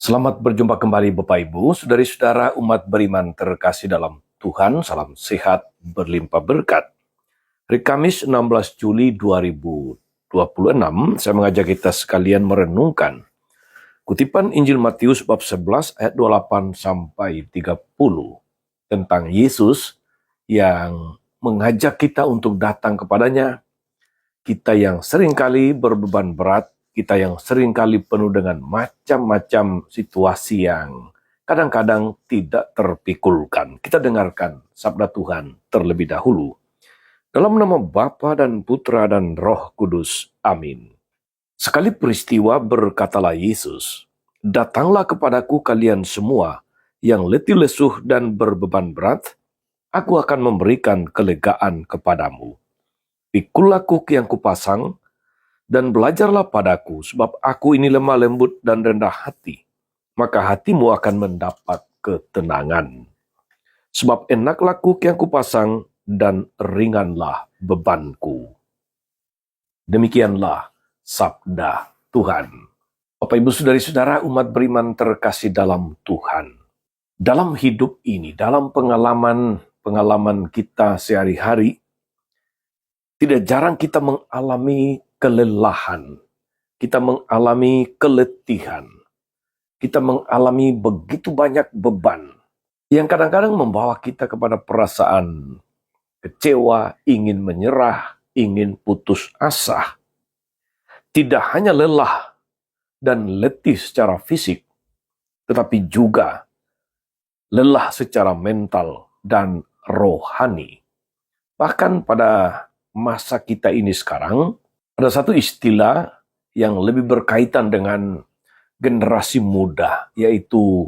Selamat berjumpa kembali Bapak Ibu, saudari-saudara umat beriman terkasih dalam Tuhan, salam sehat berlimpah berkat. Hari Kamis 16 Juli 2026, saya mengajak kita sekalian merenungkan kutipan Injil Matius bab 11 ayat 28 sampai 30 tentang Yesus yang mengajak kita untuk datang kepadanya, kita yang seringkali berbeban berat, kita yang seringkali penuh dengan macam-macam situasi yang kadang-kadang tidak terpikulkan. Kita dengarkan sabda Tuhan terlebih dahulu. Dalam nama Bapa dan Putra dan Roh Kudus. Amin. Sekali peristiwa berkatalah Yesus, "Datanglah kepadaku kalian semua yang letih lesuh dan berbeban berat, aku akan memberikan kelegaan kepadamu. Pikulah kuk yang kupasang, dan belajarlah padaku, sebab aku ini lemah lembut dan rendah hati, maka hatimu akan mendapat ketenangan. Sebab enaklah kuk yang kupasang, dan ringanlah bebanku." Demikianlah sabda Tuhan. Bapak Ibu saudari-saudara umat beriman terkasih dalam Tuhan. Dalam hidup ini, dalam pengalaman kita sehari-hari, tidak jarang kita mengalami kelelahan, kita mengalami keletihan, kita mengalami begitu banyak beban yang kadang-kadang membawa kita kepada perasaan kecewa, ingin menyerah, ingin putus asa. Tidak hanya lelah dan letih secara fisik, tetapi juga lelah secara mental dan rohani. Bahkan pada masa kita ini sekarang, ada satu istilah yang lebih berkaitan dengan generasi muda, yaitu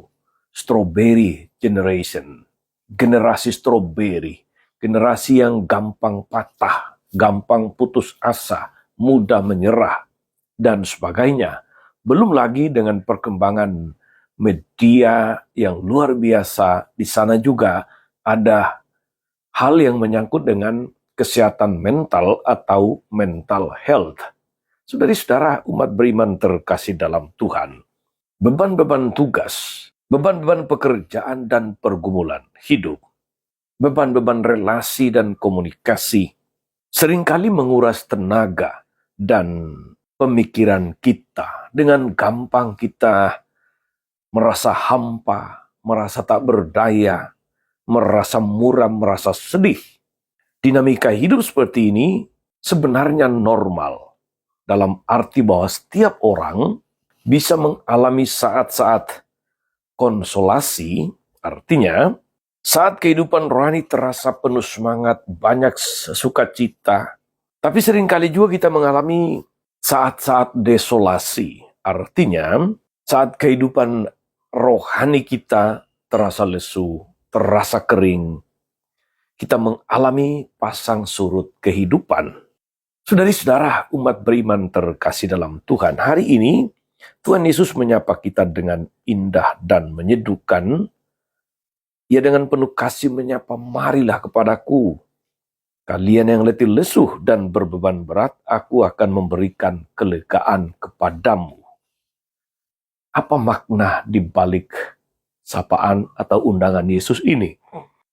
strawberry generation. Generasi strawberry, generasi yang gampang patah, gampang putus asa, mudah menyerah, dan sebagainya. Belum lagi dengan perkembangan media yang luar biasa, di sana juga ada hal yang menyangkut dengan kesehatan mental atau mental health. Saudari-saudara umat beriman terkasih dalam Tuhan, beban-beban tugas, beban-beban pekerjaan dan pergumulan hidup, beban-beban relasi dan komunikasi seringkali menguras tenaga dan pemikiran kita. Dengan gampang kita merasa hampa, merasa tak berdaya, merasa muram, merasa sedih. Dinamika hidup seperti ini sebenarnya normal, dalam arti bahwa setiap orang bisa mengalami saat-saat konsolasi, artinya saat kehidupan rohani terasa penuh semangat, banyak sukacita. Tapi seringkali juga kita mengalami saat-saat desolasi, artinya saat kehidupan rohani kita terasa lesu, terasa kering, kita mengalami pasang surut kehidupan. Saudari-saudara umat beriman terkasih dalam Tuhan, hari ini Tuhan Yesus menyapa kita dengan indah dan menyeduhkan. Ia dengan penuh kasih menyapa, "Marilah kepadaku, kalian yang letih lesuh dan berbeban berat, aku akan memberikan kelegaan kepadamu." Apa makna di balik sapaan atau undangan Yesus ini?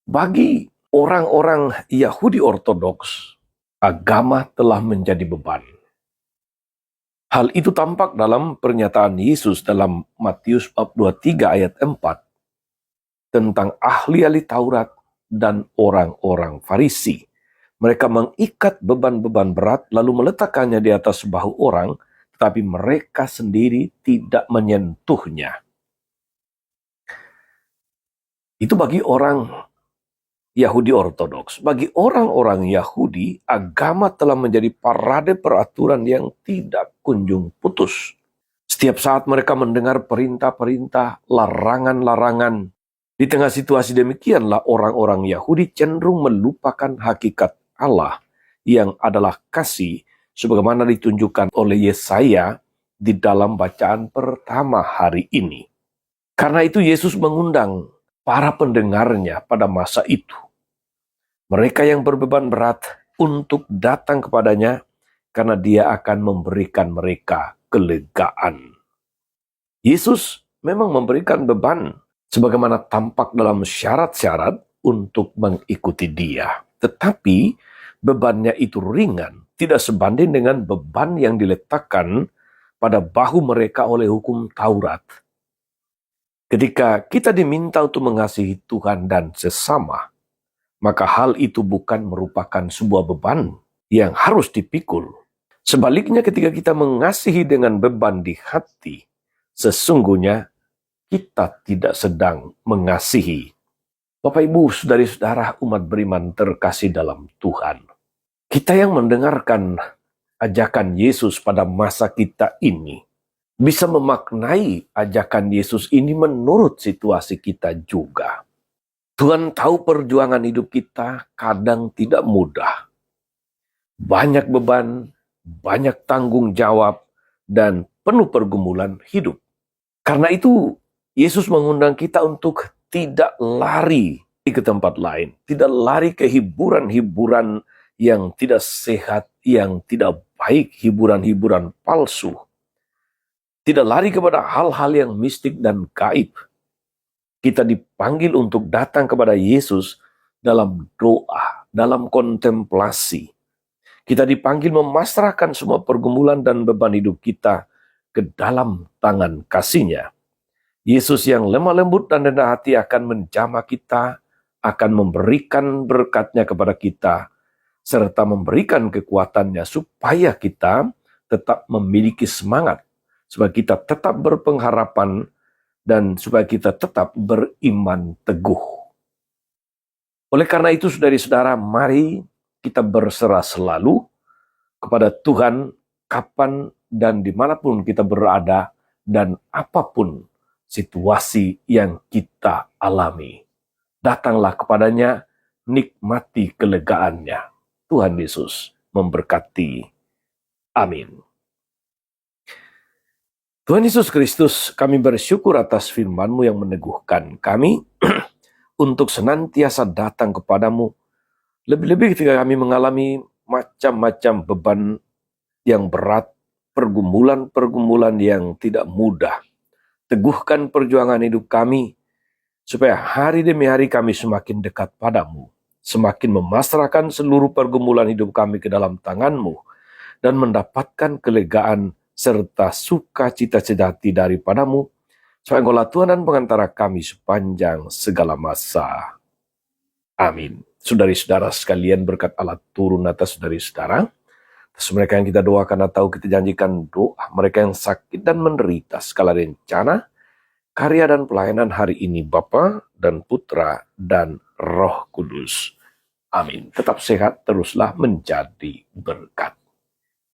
Bagi orang-orang Yahudi Ortodoks, agama telah menjadi beban. Hal itu tampak dalam pernyataan Yesus dalam Matius bab 23 ayat 4 tentang ahli-ahli Taurat dan orang-orang Farisi. Mereka mengikat beban-beban berat lalu meletakkannya di atas bahu orang, tetapi mereka sendiri tidak menyentuhnya. Itu bagi orang Yahudi Ortodoks. Bagi orang-orang Yahudi, agama telah menjadi parade peraturan yang tidak kunjung putus. Setiap saat mereka mendengar perintah-perintah, larangan-larangan. Di tengah situasi demikianlah orang-orang Yahudi cenderung melupakan hakikat Allah yang adalah kasih, sebagaimana ditunjukkan oleh Yesaya di dalam bacaan pertama hari ini. Karena itu Yesus mengundang para pendengarnya pada masa itu, mereka yang berbeban berat, untuk datang kepadanya, karena Dia akan memberikan mereka kelegaan. Yesus memang memberikan beban, sebagaimana tampak dalam syarat-syarat untuk mengikuti Dia. Tetapi bebannya itu ringan, tidak sebanding dengan beban yang diletakkan pada bahu mereka oleh hukum Taurat. Ketika kita diminta untuk mengasihi Tuhan dan sesama, maka hal itu bukan merupakan sebuah beban yang harus dipikul. Sebaliknya, ketika kita mengasihi dengan beban di hati, sesungguhnya kita tidak sedang mengasihi. Bapak, Ibu, saudari-saudara umat beriman terkasih dalam Tuhan, kita yang mendengarkan ajakan Yesus pada masa kita ini, bisa memaknai ajakan Yesus ini menurut situasi kita juga. Tuhan tahu perjuangan hidup kita kadang tidak mudah. Banyak beban, banyak tanggung jawab, dan penuh pergumulan hidup. Karena itu, Yesus mengundang kita untuk tidak lari ke tempat lain. Tidak lari ke hiburan-hiburan yang tidak sehat, yang tidak baik, hiburan-hiburan palsu. Tidak lari kepada hal-hal yang mistik dan gaib. Kita dipanggil untuk datang kepada Yesus dalam doa, dalam kontemplasi. Kita dipanggil memasrahkan semua pergumulan dan beban hidup kita ke dalam tangan kasih-Nya. Yesus yang lemah lembut dan rendah hati akan menjamah kita, akan memberikan berkat-Nya kepada kita, serta memberikan kekuatan-Nya supaya kita tetap memiliki semangat, supaya kita tetap berpengharapan, dan supaya kita tetap beriman teguh. Oleh karena itu, saudari-saudara, mari kita berserah selalu kepada Tuhan kapan dan dimanapun kita berada dan apapun situasi yang kita alami. Datanglah kepadanya, nikmati kelegaannya. Tuhan Yesus memberkati. Amin. Tuhan Yesus Kristus, kami bersyukur atas firman-Mu yang meneguhkan kami untuk senantiasa datang kepadamu. Lebih-lebih ketika kami mengalami macam-macam beban yang berat, pergumulan-pergumulan yang tidak mudah. Teguhkan perjuangan hidup kami, supaya hari demi hari kami semakin dekat padamu, semakin memasrahkan seluruh pergumulan hidup kami ke dalam tangan-Mu, dan mendapatkan kelegaan serta sukacita sejati daripadamu, supaya Engkaulah Tuhan dan pengantara kami sepanjang segala masa. Amin. Saudari-saudara sekalian, berkat Allah turun atas saudari-saudara, atas mereka yang kita doakan atau kita janjikan doa, mereka yang sakit dan menderita segala rencana, karya dan pelayanan hari ini, Bapa dan Putra dan Roh Kudus. Amin. Tetap sehat, teruslah menjadi berkat.